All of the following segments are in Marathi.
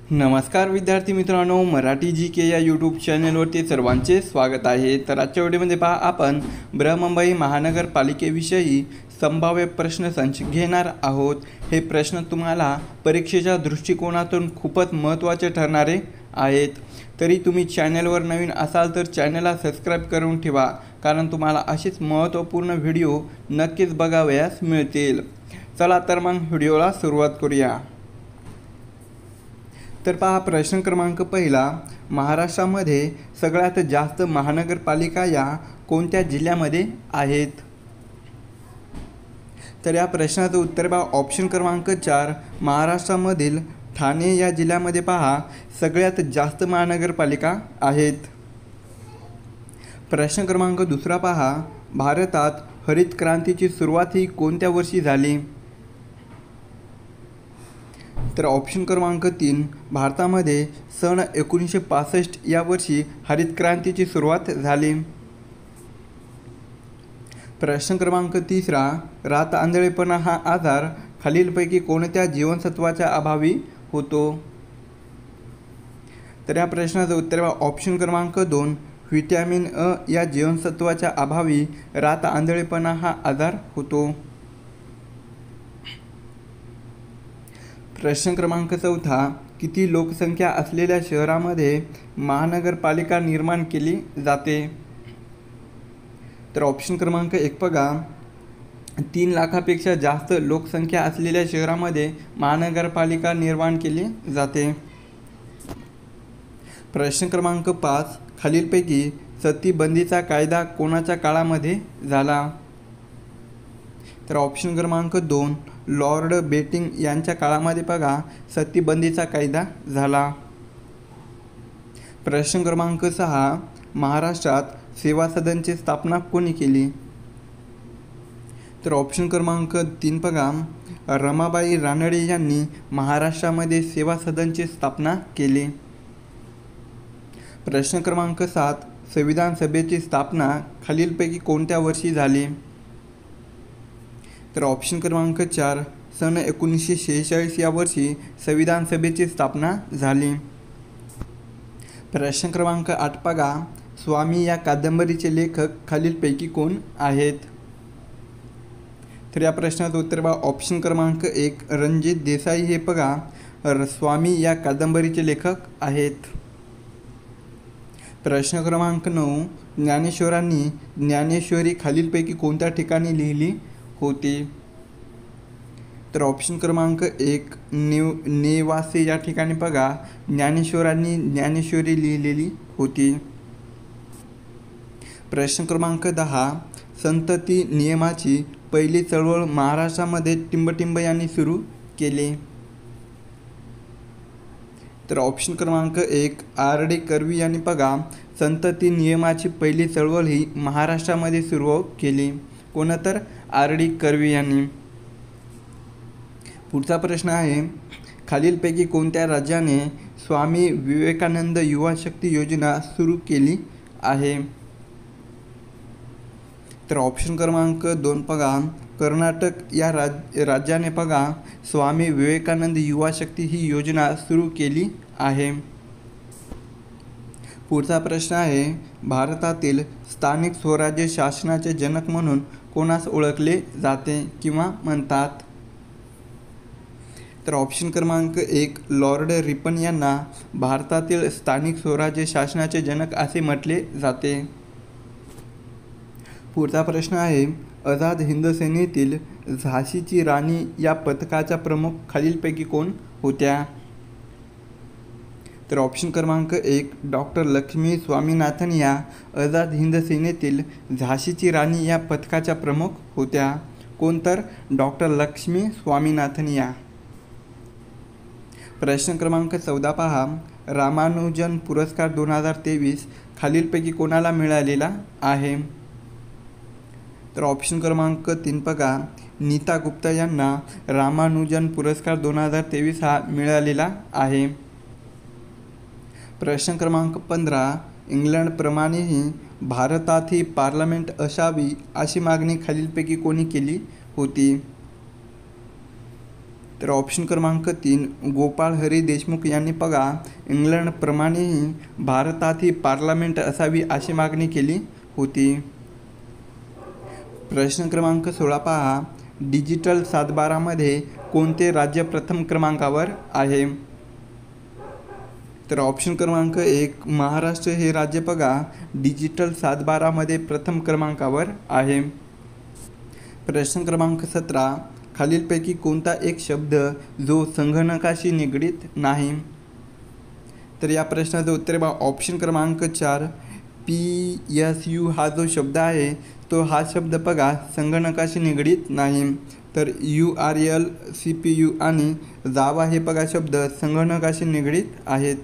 नमस्कार विद्यार्थी मित्रांनो, मराठी जी के या यूट्यूब चॅनलवरती सर्वांचे स्वागत आहे। तर आजच्या व्हिडिओमध्ये पहा आपण बृहन्मुंबई महानगरपालिकेविषयी संभाव्य प्रश्नसंच घेणार आहोत। हे प्रश्न तुम्हाला परीक्षेच्या दृष्टिकोनातून खूपच महत्त्वाचे ठरणारे आहेत। तरी तुम्ही चॅनलवर नवीन असाल तर चॅनलला सबस्क्राईब करून ठेवा, कारण तुम्हाला असेच महत्त्वपूर्ण व्हिडिओ नक्कीच बघावयास मिळतील। चला तर मग व्हिडिओला सुरुवात करूया। तर पहा प्रश्न क्रमांक पहिला, महाराष्ट्रामध्ये सगळ्यात जास्त महानगरपालिका या कोणत्या जिल्ह्यामध्ये आहेत? तर या प्रश्नाचं उत्तर पहा ऑप्शन क्रमांक 4, महाराष्ट्रामधील ठाणे या जिल्ह्यामध्ये पहा सगळ्यात जास्त महानगरपालिका आहेत। प्रश्न क्रमांक दुसरा पहा, भारतात हरित क्रांतीची सुरुवात ही कोणत्या वर्षी झाली? तर ऑप्शन क्रमांक 3, भारतामध्ये सन 1965 या वर्षी हरित क्रांतीची सुरुवात झाली। प्रश्न क्रमांक तिसरा, रात आंधळेपणा हा आजार खालीलपैकी कोणत्या जीवनसत्वाच्या अभावी होतो? तर या प्रश्नाचं उत्तर ऑप्शन क्रमांक 2, व्हिटॅमिन अ या जीवनसत्वाच्या अभावी रात आंधळेपणा हा आजार होतो। प्रश्न क्रमांक चौथा, किती लोकसंख्या असलेल्या शहरामध्ये महानगरपालिका निर्माण केली जाते? तर ऑप्शन क्रमांक 1 बघा, 3 लाखापेक्षा जास्त लोकसंख्या असलेल्या शहरामध्ये महानगरपालिका निर्माण केली जाते। प्रश्न क्रमांक 5, खालीलपैकी सतीबंदीचा कायदा कोणाच्या काळामध्ये झाला? तर ऑप्शन क्रमांक 2, लॉर्ड बेटिंग यांच्या काळामध्ये बघा सतीबंदीचा कायदा झाला। प्रश्न क्रमांक 6, महाराष्ट्रात सेवा सदनची स्थापना कोणी केली? तर ऑप्शन क्रमांक 3 बघा, रमाबाई रानडे यांनी महाराष्ट्रामध्ये सेवा सदनची स्थापना केली। प्रश्न क्रमांक 7, संविधान सभेची स्थापना खालीलपैकी कोणत्या वर्षी झाली? तर ऑप्शन क्रमांक 4, सन 1946 या वर्षी संविधान सभेची स्थापना झाली। प्रश्न क्रमांक 8 बघा, स्वामी या कादंबरीचे लेखक खालीलपैकी कोण आहेत? तर या प्रश्नाचं उत्तर बघा ऑप्शन क्रमांक 1, रणजित देसाई हे बघा स्वामी या कादंबरीचे लेखक आहेत। प्रश्न क्रमांक 9, ज्ञानेश्वरांनी ज्ञानेश्वरी खालीलपैकी कोणत्या ठिकाणी लिहिली होती? तर ऑप्शन क्रमांक 1, नेवासे या ठिकाणी बघा ज्ञानेश्वरांनी ज्ञानेश्वरी लिहिलेली होती। प्रश्न क्रमांक 10, संतती नियमाची पहिली चळवळ महाराष्ट्रामध्ये टिंबटिंब यांनी सुरू केली। तर ऑप्शन क्रमांक 1, आर.डी. कर्वी यांनी बघा संतती नियमाची पहिली चळवळ ही महाराष्ट्रामध्ये सुरू केली। कोण तर आर.डी. कर्वी यांनी। पुढचा प्रश्न आहे, खालीलपैकी कोणत्या राज्याने स्वामी विवेकानंद युवा शक्ती योजना सुरू केली आहे? तर ऑप्शन क्रमांक 2 बघा, कर्नाटक या राज्याने बघा स्वामी विवेकानंद युवा शक्ती ही योजना सुरू केली आहे। पुढचा प्रश्न आहे, भारतातील स्थानिक स्वराज्य शासनाचे जनक म्हणून कोणास ओळखले जाते किंवा म्हणतात? तर ऑप्शन क्रमांक 1, लॉर्ड रिपन यांना भारतातील स्थानिक स्वराज्य शासनाचे जनक असे म्हटले जाते। पुढचा प्रश्न आहे, आझाद हिंद सेनेतील झाशीची राणी या पथकाच्या प्रमुख खालीलपैकी कोण होत्या? तर ऑप्शन क्रमांक 1, डॉक्टर लक्ष्मी स्वामीनाथन या आझाद हिंद सेनेतील झाशीची राणी या पथकाच्या प्रमुख होत्या। कोण तर डॉक्टर लक्ष्मी स्वामीनाथन या। प्रश्न क्रमांक 14 पहा, रामानुजन पुरस्कार 2023 खालीलपैकी कोणाला मिळालेला आहे? तर ऑप्शन क्रमांक 3 बघा, नीता गुप्ता यांना रामानुजन पुरस्कार 2023 हा मिळालेला आहे। प्रश्न क्रमांक 15, इंग्लंडप्रमाणेही भारतातही पार्लमेंट असावी अशी मागणी खालीलपैकी कोणी केली होती? तर ऑप्शन क्रमांक 3 गोपाळ हरी देशमुख यांनी बघा इंग्लंडप्रमाणेही भारतातही पार्लमेंट असावी अशी मागणी केली होती. प्रश्न क्रमांक 16 पहा, डिजिटल सातबारामध्ये कोणते राज्य प्रथम क्रमांकावर आहे? तर ऑप्शन क्रमांक 1 महाराष्ट्र हे राज्य बघा डिजिटल सातबारामध्ये प्रथम क्रमांकावर आहे. प्रश्न क्रमांक 17 खालीलपैकी कोणता एक शब्द जो संगणकाशी निगडीत नाही? तर या प्रश्नाचं उत्तर बघा ऑप्शन क्रमांक 4 PSU हा जो शब्द आहे तो हा शब्द बघा संगणकाशी निगडीत नाही. तर URL CPU आणि जावा हे बघा शब्द संगणकाशी निगडीत आहेत.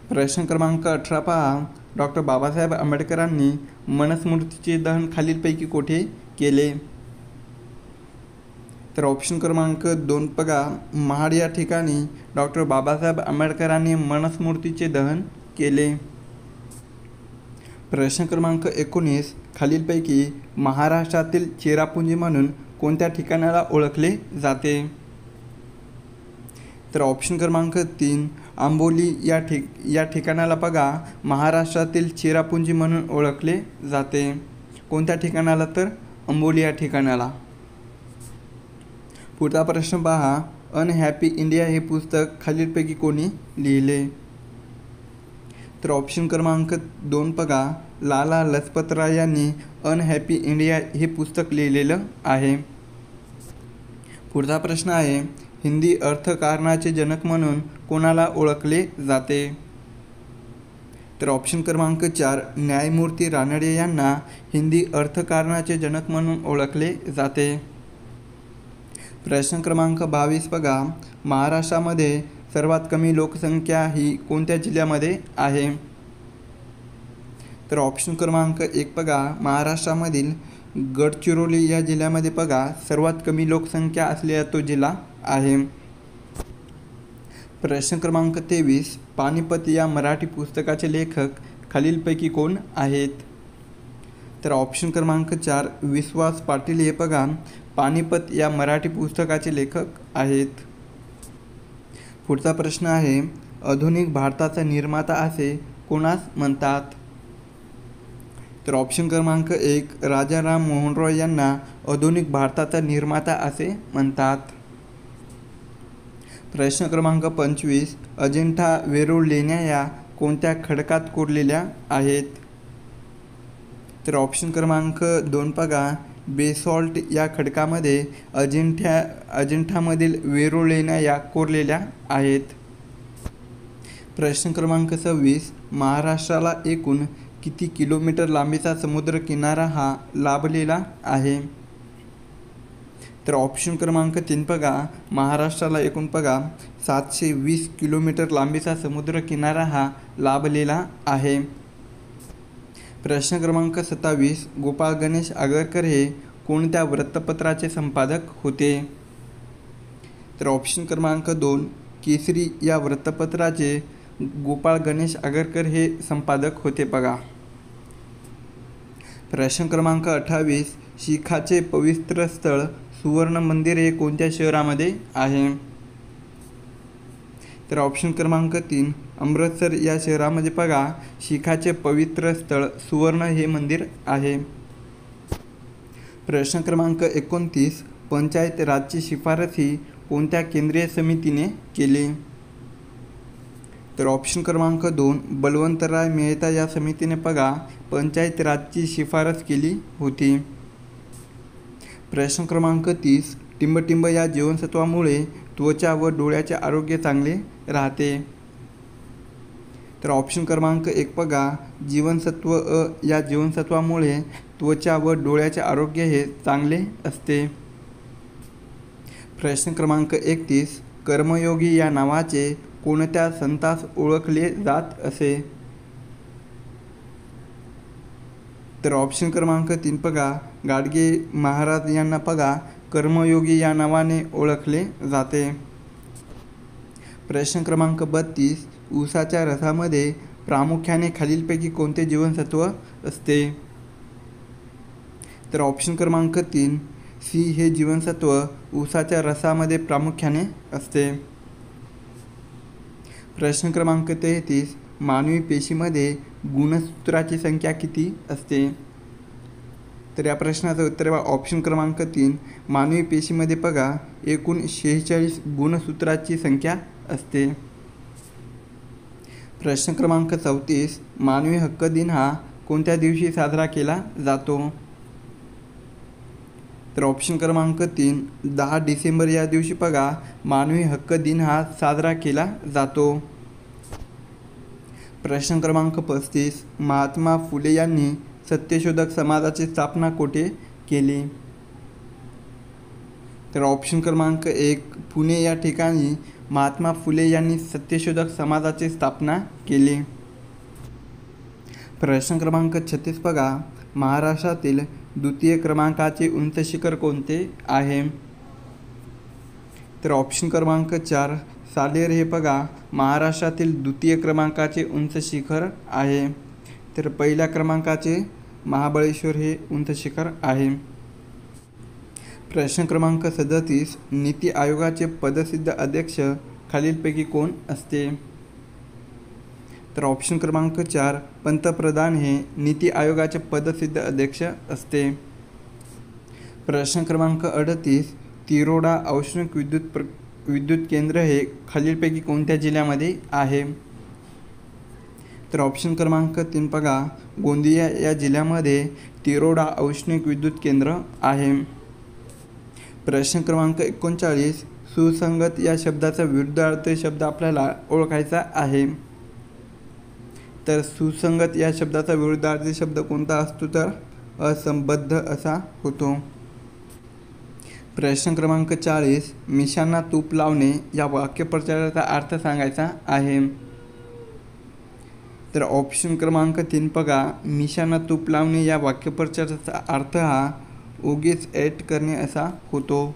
प्रश्न क्रमांक 18 पहा, डॉक्टर बाबासाहेब आंबेडकरांनी मनुस्मृतीचे दहन खालीलपैकी कोठे केले? तर ऑप्शन क्रमांक 2 बघा महाड या ठिकाणी डॉक्टर बाबासाहेब आंबेडकरांनी मनुस्मृतीचे दहन केले. प्रश्न क्रमांक 19 खालीलपैकी महाराष्ट्रातील चेरापुंजी म्हणून कोणत्या ठिकाणाला ओळखले जाते? तर ऑप्शन क्रमांक 3 आंबोली या ठिकाणाला बघा महाराष्ट्रातील चेरापुंजी म्हणून ओळखले जाते. कोणत्या ठिकाणाला? तर आंबोली या ठिकाणाला. पुढचा प्रश्न पहा, अनहॅपी इंडिया हे पुस्तक खालीलपैकी कोणी लिहिले? तर ऑप्शन क्रमांक 2 बघा लाला लजपत राय यांनी अनहॅपी इंडिया हे पुस्तक लिहिलेलं आहे. पुढचा प्रश्न आहे, हिंदी अर्थकारणाचे जनक म्हणून कोणाला ओळखले जाते? तर ऑप्शन क्रमांक 4 न्यायमूर्ती रानडे यांना हिंदी अर्थकारणाचे जनक म्हणून ओळखले जाते. प्रश्न क्रमांक 22 बघा महाराष्ट्रामध्ये सर्वात कमी लोकसंख्या ही कोणत्या जिल्ह्यामध्ये आहे? तर ऑप्शन क्रमांक 1 बघा महाराष्ट्रामधील गडचिरोली या जिल्ह्यामध्ये बघा सर्वात कमी लोकसंख्या असलेला तो जिल्हा आहे. प्रश्न क्रमांक 23 पानिपत या मराठी पुस्तकाचे लेखक खालीलपैकी कोण आहेत? तर ऑप्शन क्रमांक 4 विश्वास पाटील हे बघा पानिपत या मराठी पुस्तकाचे लेखक आहेत. पुढचा प्रश्न आहे, आधुनिक भारताचा निर्माता असे कोणास म्हणतात? तर ऑप्शन क्रमांक 1 राजाराम मोहन रॉय यांना आधुनिक भारताचा निर्माता असे म्हणतात. प्रश्न क्रमांक 25 अजिंठा वेरूळ लेण्या या कोणत्या खडकात कोरलेल्या आहेत? तर ऑप्शन क्रमांक 2 बघा बेसॉल्ट या खडकामध्ये अजिंठामधील वेरूळ लेण्या या कोरलेल्या आहेत. प्रश्न क्रमांक 26 महाराष्ट्राला एकूण किती किलोमीटर लांबीचा समुद्र किनारा हा लाभलेला आहे? तर ऑप्शन क्रमांक 3 बघा महाराष्ट्राला एकूण बघा 720 किलोमीटर लांबीचा समुद्र किनारा हा लाभलेला आहे. प्रश्न क्रमांक 27 गोपाळ गणेश आगरकर हे कोणत्या वृत्तपत्राचे संपादक होते? तर ऑप्शन क्रमांक 2 केसरी या वृत्तपत्राचे गोपाळ गणेश आगरकर हे संपादक होते बघा. प्रश्न क्रमांक 28 शीखाचे पवित्र स्थळ सुवर्ण मंदिर हे कोणत्या शहरामध्ये आहे? तर ऑप्शन क्रमांक 3 अमृतसर या शहरामध्ये बघा शीखाचे पवित्र स्थळ सुवर्ण हे मंदिर आहे. प्रश्न क्रमांक 29 पंचायत राजची शिफारस ही कोणत्या केंद्रीय समितीने केली? तर ऑप्शन क्रमांक 2 बलवंतराय मेहता या समितीने बघा पंचायत राजची शिफारस केली होती. प्रश्न क्रमांक 30 टिंबटिंब या जीवनसत्वामुळे त्वचा व डोळ्याचे आरोग्य चांगले राहते. तर ऑप्शन क्रमांक 1 बघा जीवनसत्व अ या जीवनसत्वामुळे त्वचा व डोळ्याचे आरोग्य हे चांगले असते. प्रश्न क्रमांक 31 कर्मयोगी या नावाचे कोणत्या संतास ओळखले जात असे? तर ऑप्शन क्रमांक 3 बघा गाडगे महाराज यांना बघा कर्मयोगी या नावाने ओळखले जाते. प्रश्न क्रमांक 32 ऊसाच्या रसामध्ये प्रामुख्याने खालीलपैकी कोणते जीवनसत्व असते? तर ऑप्शन क्रमांक 3 सी हे जीवनसत्व ऊसाच्या रसामध्ये प्रामुख्याने असते. प्रश्न क्रमांक 33, मानवी पेशीमध्ये गुणसूत्राची संख्या किती असते? तर या प्रश्नाचं उत्तर आहे ऑप्शन क्रमांक 3, मानवी पेशीमध्ये बघा एकूण 46 गुणसूत्राची संख्या असते. प्रश्न क्रमांक 34, मानवी हक्क दिन हा कोणत्या दिवशी साजरा केला जातो? तर ऑप्शन क्रमांक 3, 10 डिसेंबर या दिवशी बघा मानवी हक्क दिन हा साजरा केला जातो. प्रश्न क्रमांक 35, महात्मा फुले यांनी सत्यशोधक समाजाची स्थापना कोठे केली? तर ऑप्शन क्रमांक 1, पुणे या ठिकाणी महात्मा फुले यांनी सत्यशोधक समाजाची स्थापना केली. प्रश्न क्रमांक 36 बघा महाराष्ट्रातील द्वितीय क्रमांकाचे उंच शिखर कोणते आहे? तर ऑप्शन क्रमांक 4, सालेर हे बघा महाराष्ट्रातील द्वितीय क्रमांकाचे उंच शिखर आहे. तर पहिल्या क्रमांकाचे महाबळेश्वर हे उंच शिखर आहे. प्रश्न क्रमांक 37, नीती आयोगाचे पदसिद्ध अध्यक्ष खालीलपैकी कोण असते? तर ऑप्शन क्रमांक 4, पंतप्रधान हे नीती आयोगाचे पदसिद्ध अध्यक्ष असते. प्रश्न क्रमांक 38, तिरोडा औष्णिक विद्युत केंद्र हे खालीलपैकी कोणत्या जिल्ह्यामध्ये आहे? तर ऑप्शन क्रमांक 3 बघा गोंदिया या जिल्ह्यामध्ये तिरोडा औष्णिक विद्युत केंद्र आहे. प्रश्न क्रमांक 39, सुसंगत या शब्दाचा विरुद्धार्थी शब्द आपल्याला ओळखायचा आहे. तर सुसंगत या शब्दाचा विरुद्धार्थी शब्द कोणता असतो? तर असंबद्ध असा होतो. प्रश्न क्रमांक 40, मिशांना तूप लावणे या वाक्यप्रचाराचा अर्थ सांगायचा आहे. तर ऑप्शन क्रमांक 3 बघा मिशांना तूप लावणे या वाक्यप्रचाराचा अर्थ हा उगीच ऐट करणे असा होतो.